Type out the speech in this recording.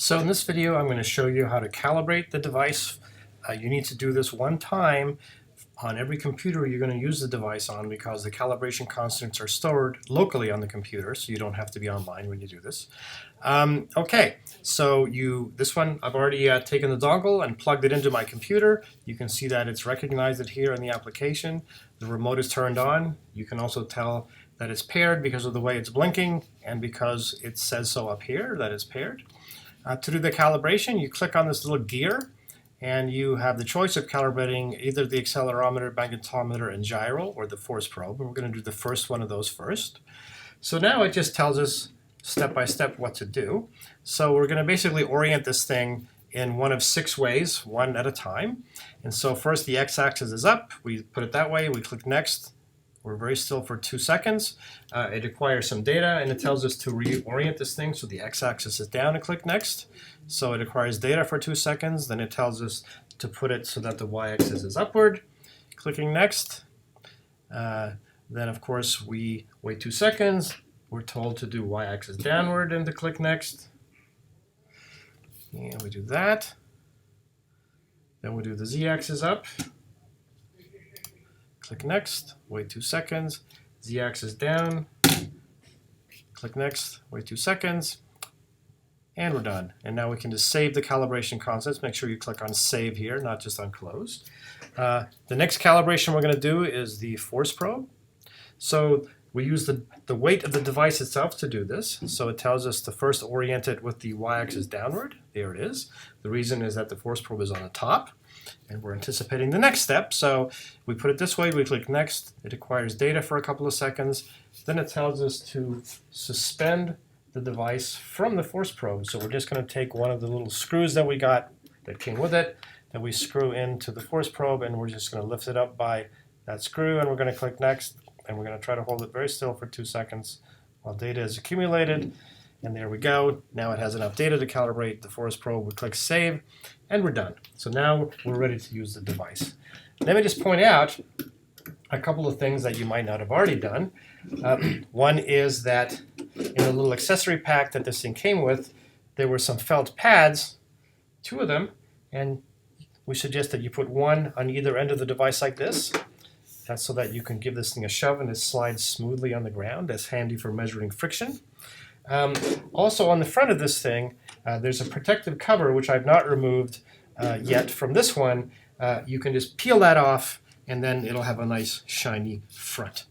So in this video, I'm going to show you how to calibrate the device. You need to do this one time on every computer you're going to use the device on, because the calibration constants are stored locally on the computer, so you don't have to be online when you do this. Okay, so this one, I've already taken the dongle and plugged it into my computer. You can see that it's recognized it here in the application. The remote is turned on. You can also tell that it's paired because of the way it's blinking and because it says so up here that it's paired. To do the calibration, you click on this little gear, and you have the choice of calibrating either the accelerometer, magnetometer, and gyro, or the force probe. And we're going to do the first one of those first. So now it just tells us step by step what to do. So we're going to basically orient this thing in one of 6 ways, one at a time. And so first the x-axis is up. We put it that way. We click next. We're very still for 2 seconds. It acquires some data, and it tells us to reorient this thing so the x-axis is down and click next. So it acquires data for 2 seconds. Then it tells us to put it so that the y-axis is upward. Clicking next. Then, of course, we wait 2 seconds. We're told to do y-axis downward and to click next. And we do that. Then we do the z-axis up. Click next, wait 2 seconds, z-axis down, click next, wait 2 seconds, and we're done. And now we can just save the calibration constants. Make sure you click on save here, not just on close. The next calibration we're going to do is the force probe. So we use the weight of the device itself to do this. So it tells us to first orient it with the y-axis downward. There it is. The reason is that the force probe is on the top, and we're anticipating the next step. So we put it this way, we click next, it acquires data for a couple of seconds, then it tells us to suspend the device from the force probe. So we're just going to take one of the little screws that we got that came with it, that we screw into the force probe, and we're just going to lift it up by that screw, and we're going to click next, and we're going to try to hold it very still for 2 seconds while data is accumulated. And there we go. Now it has enough data to calibrate the force probe. We click save, and we're done. So now we're ready to use the device. Let me just point out a couple of things that you might not have already done. One is that in the little accessory pack that this thing came with, there were some felt pads, 2 of them, and we suggest that you put one on either end of the device like this. That's so that you can give this thing a shove and it slides smoothly on the ground. That's handy for measuring friction. Also on the front of this thing, there's a protective cover, which I've not removed yet from this one. You can just peel that off, and then it'll have a nice shiny front.